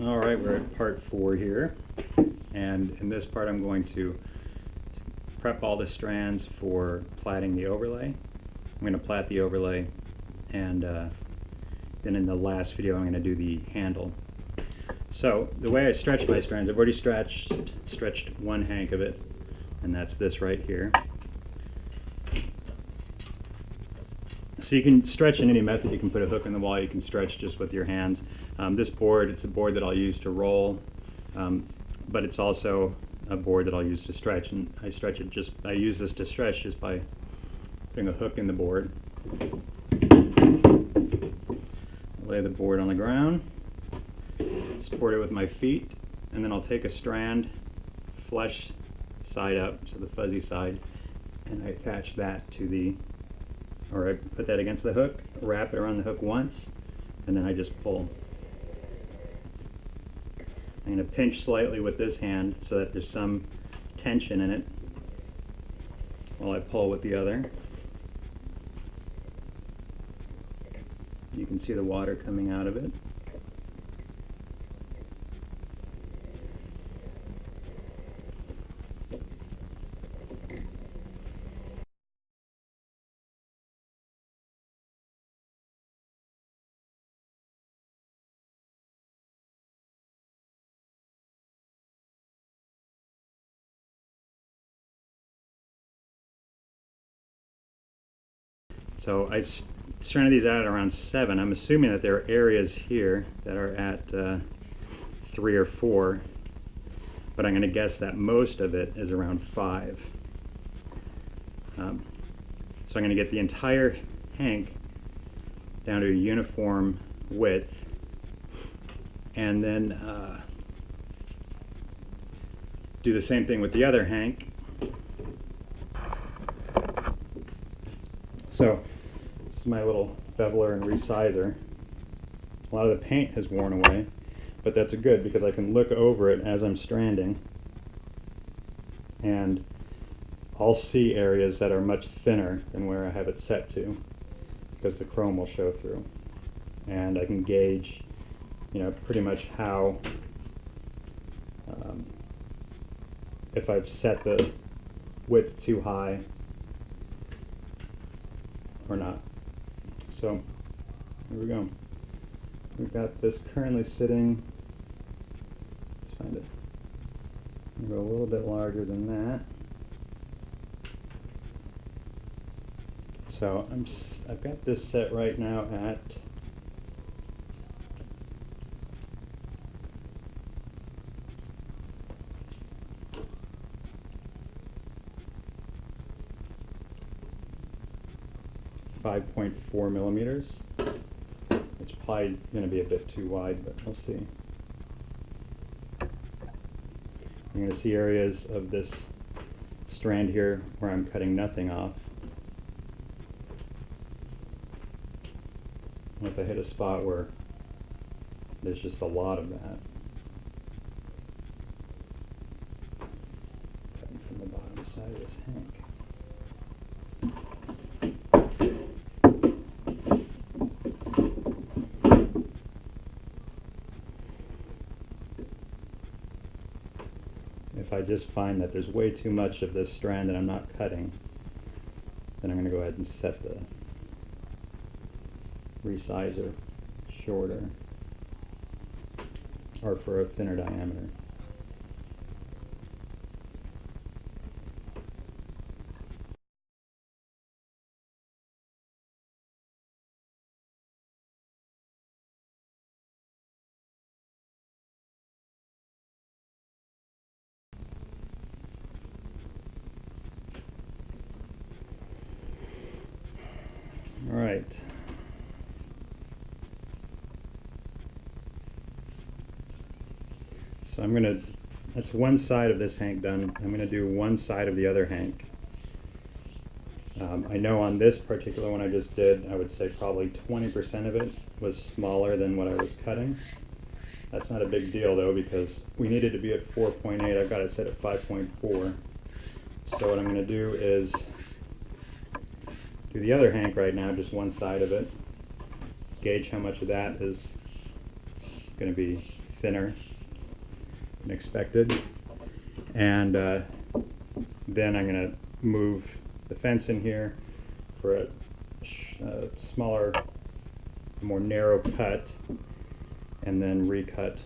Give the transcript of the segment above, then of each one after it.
All right, we're at part 4 here, and in this part I'm going to prep all the strands for plaiting the overlay. I'm going to plait the overlay, and then in the last video I'm going to do the handle. So the way I stretch my strands, I've already stretched one hank of it, and that's this right here. So you can stretch in any method. You can put a hook in the wall, you can stretch just with your hands. This board, it's a board that I'll use to roll, but it's also a board that I'll use to stretch, and I use this to stretch just by putting a hook in the board. Lay the board on the ground, support it with my feet, and then I'll take a strand, flush side up, so the fuzzy side, and I attach that to the, or I put that against the hook, wrap it around the hook once, and then I just pull. I'm going to pinch slightly with this hand so that there's some tension in it while I pull with the other. You can see the water coming out of it. So I stranded these out at around 7. I'm assuming that there are areas here that are at 3 or 4, but I'm going to guess that most of it is around 5. So I'm going to get the entire hank down to a uniform width, and then do the same thing with the other hank. So this is my little beveler and resizer. A lot of the paint has worn away, but that's good because I can look over it as I'm stranding, and I'll see areas that are much thinner than where I have it set to, because the chrome will show through, and I can gauge, pretty much how, if I've set the width too high or not. So here we go. We've got this currently sitting, let's find it, go a little bit larger than that. So I've got this set right now at 5.4 millimeters. It's probably going to be a bit too wide, but we'll see. I'm going to see areas of this strand here where I'm cutting nothing off. And if I hit a spot where there's just a lot of that, cutting from the bottom side of this hank. If I just find that there's way too much of this strand that I'm not cutting, then I'm going to go ahead and set the resizer shorter, or for a thinner diameter. All right. So that's one side of this hank done. I'm going to do one side of the other hank. I know on this particular one I just did, I would say probably 20% of it was smaller than what I was cutting. That's not a big deal though, because we needed to be at 4.8. I've got it set at 5.4. So what I'm going to do is do the other hank right now, just one side of it. Gauge how much of that is going to be thinner than expected. And then I'm going to move the fence in here for a smaller, more narrow cut, and then recut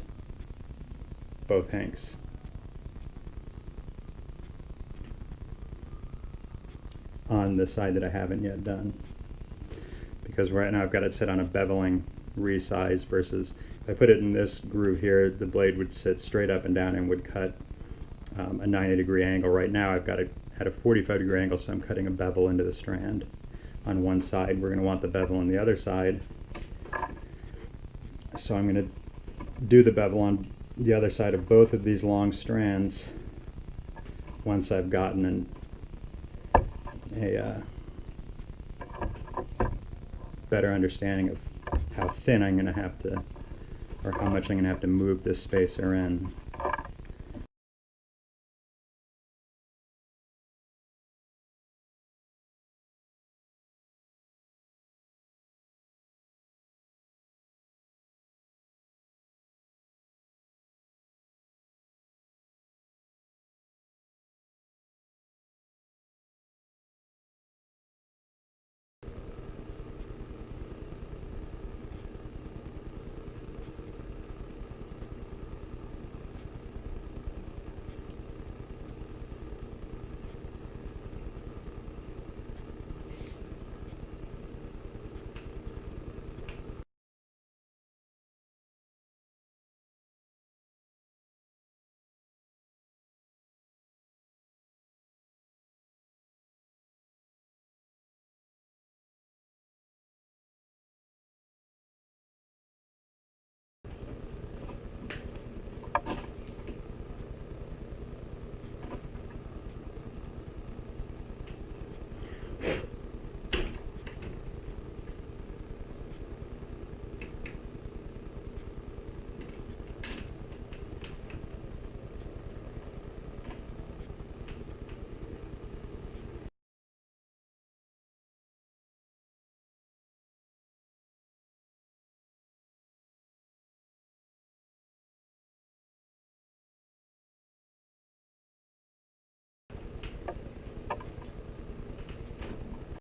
both hanks. On the side that I haven't yet done, because right now I've got it set on a beveling resize, versus if I put it in this groove here, the blade would sit straight up and down and would cut a 90-degree angle. Right now I've got it at a 45-degree angle, so I'm cutting a bevel into the strand on one side. We're going to want the bevel on the other side, so I'm going to do the bevel on the other side of both of these long strands once I've gotten a better understanding of how thin I'm going to have to, or how much I'm going to have to move this spacer in.